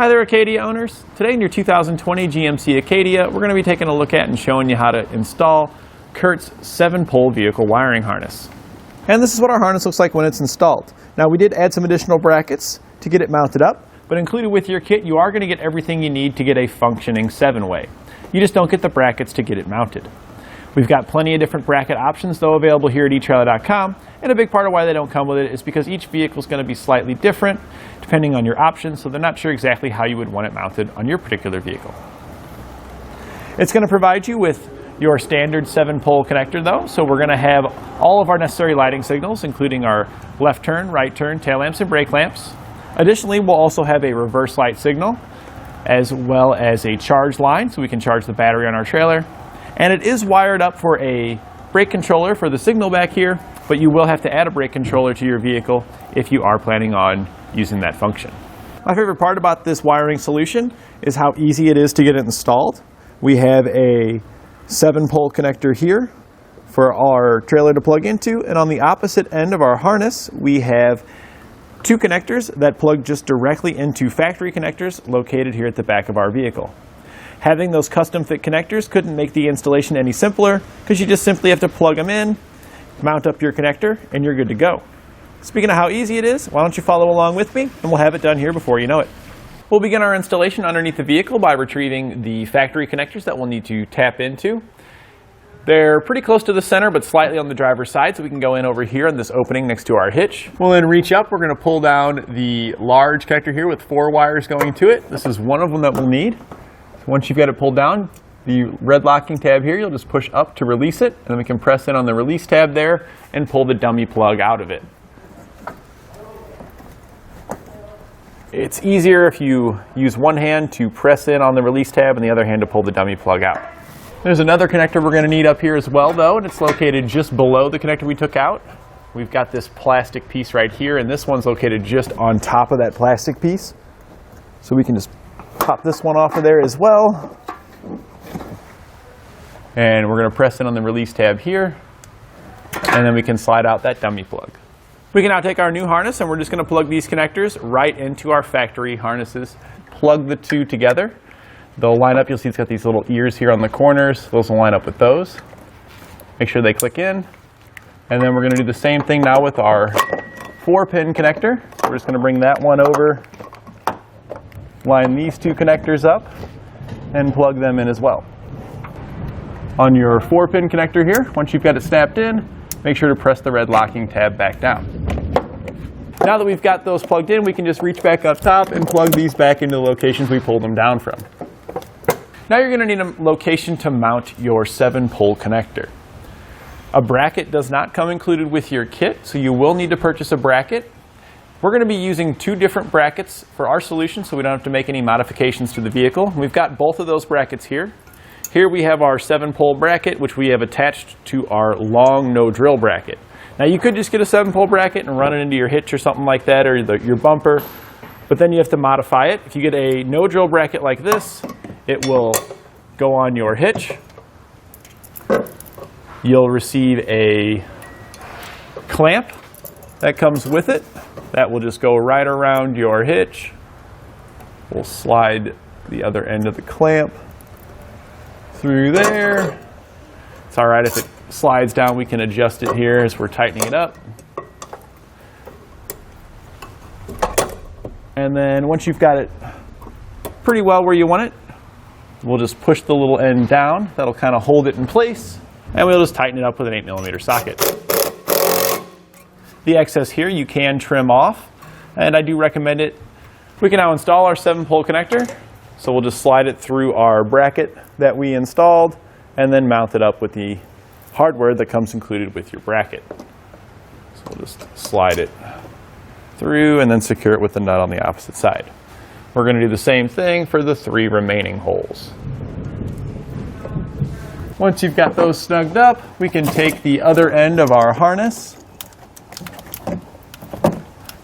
Hi there, Acadia owners. Today in your 2020 GMC Acadia, we're going to be taking a look at and showing you how to install Curt's 7-pole vehicle wiring harness. And this is what our harness looks like when it's installed. Now, we did add some additional brackets to get it mounted up, but included with your kit, you are going to get everything you need to get a functioning 7-way. You just don't get the brackets to get it mounted. We've got plenty of different bracket options, though, available here at eTrailer.com, and a big part of why they don't come with it is because each vehicle is going to be slightly different depending on your options, so they're not sure exactly how you would want it mounted on your particular vehicle. It's going to provide you with your standard 7-pole connector, though, so we're going to have all of our necessary lighting signals, including our left turn, right turn, tail lamps, and brake lamps. Additionally, we'll also have a reverse light signal, as well as a charge line, so we can charge the battery on our trailer. And it is wired up for a brake controller for the signal back here, but you will have to add a brake controller to your vehicle if you are planning on using that function. My favorite part about this wiring solution is how easy it is to get it installed. We have a 7-pole connector here for our trailer to plug into, and on the opposite end of our harness, we have 2 connectors that plug just directly into factory connectors located here at the back of our vehicle. Having those custom fit connectors couldn't make the installation any simpler because you just simply have to plug them in, mount up your connector, and you're good to go. Speaking of how easy it is, why don't you follow along with me and we'll have it done here before you know it. We'll begin our installation underneath the vehicle by retrieving the factory connectors that we'll need to tap into. They're pretty close to the center but slightly on the driver's side, so we can go in over here in this opening next to our hitch. We'll then reach up. We're going to pull down the large connector here with 4 wires going to it. This is one of them that we'll need. Once you've got it pulled down, the red locking tab here, you'll just push up to release it, and then we can press in on the release tab there and pull the dummy plug out of it. It's easier if you use one hand to press in on the release tab and the other hand to pull the dummy plug out. There's another connector we're going to need up here as well, though, and it's located just below the connector we took out. We've got this plastic piece right here, and this one's located just on top of that plastic piece. So we can just pop this one off of there as well. And we're going to press in on the release tab here, and then we can slide out that dummy plug. We can now take our new harness and we're just going to plug these connectors right into our factory harnesses. Plug the 2 together. They'll line up. You'll see it's got these little ears here on the corners. Those will line up with those. Make sure they click in. And then we're going to do the same thing now with our 4-pin connector. We're just going to bring that one over, line these 2 connectors up, and plug them in as well. On your 4-pin connector here, once you've got it snapped in, make sure to press the red locking tab back down. Now that we've got those plugged in, we can just reach back up top and plug these back into the locations we pulled them down from. Now you're going to need a location to mount your 7-pole connector. A bracket does not come included with your kit, so you will need to purchase a bracket. We're going to be using 2 different brackets for our solution, so we don't have to make any modifications to the vehicle. We've got both of those brackets here. Here we have our 7-pole bracket, which we have attached to our long no-drill bracket. Now you could just get a 7-pole bracket and run it into your hitch or something like that, or your bumper, but then you have to modify it. If you get a no-drill bracket like this, it will go on your hitch. You'll receive a clamp that comes with it. That will just go right around your hitch. We'll slide the other end of the clamp through there. It's all right if it slides down, we can adjust it here as we're tightening it up. And then once you've got it pretty well where you want it, we'll just push the little end down. That'll kind of hold it in place, and we'll just tighten it up with an 8mm socket. The excess here you can trim off, and I do recommend it. We can now install our 7-pole connector. So we'll just slide it through our bracket that we installed and then mount it up with the hardware that comes included with your bracket. So we'll just slide it through and then secure it with the nut on the opposite side. We're going to do the same thing for the 3 remaining holes. Once you've got those snugged up, we can take the other end of our harness.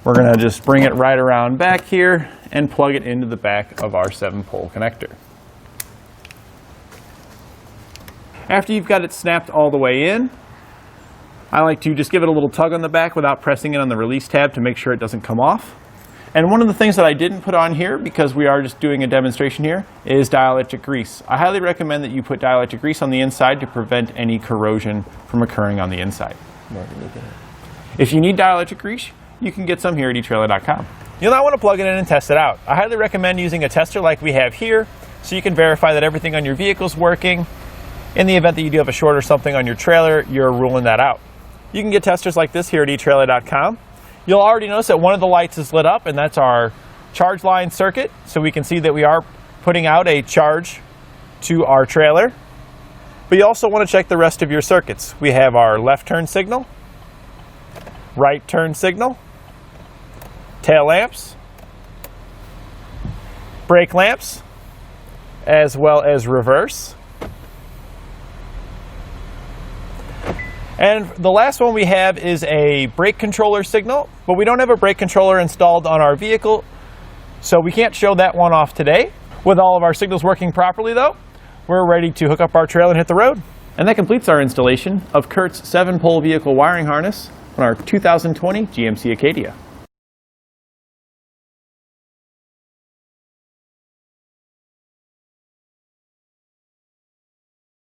We're going to just bring it right around back here and plug it into the back of our 7-pole connector. After you've got it snapped all the way in, I like to just give it a little tug on the back without pressing it on the release tab to make sure it doesn't come off. And one of the things that I didn't put on here, because we are just doing a demonstration here, is dielectric grease. I highly recommend that you put dielectric grease on the inside to prevent any corrosion from occurring on the inside. If you need dielectric grease, you can get some here at eTrailer.com. You'll not want to plug it in and test it out. I highly recommend using a tester like we have here, so you can verify that everything on your vehicle is working. In the event that you do have a short or something on your trailer, you're ruling that out. You can get testers like this here at eTrailer.com. You'll already notice that one of the lights is lit up, and that's our charge line circuit, so we can see that we are putting out a charge to our trailer. But you also want to check the rest of your circuits. We have our left turn signal, right turn signal, tail lamps, brake lamps, as well as reverse. And the last one we have is a brake controller signal, but we don't have a brake controller installed on our vehicle, so we can't show that one off today. With all of our signals working properly though, we're ready to hook up our trailer and hit the road. And that completes our installation of Curt's 7-pole vehicle wiring harness on our 2020 GMC Acadia.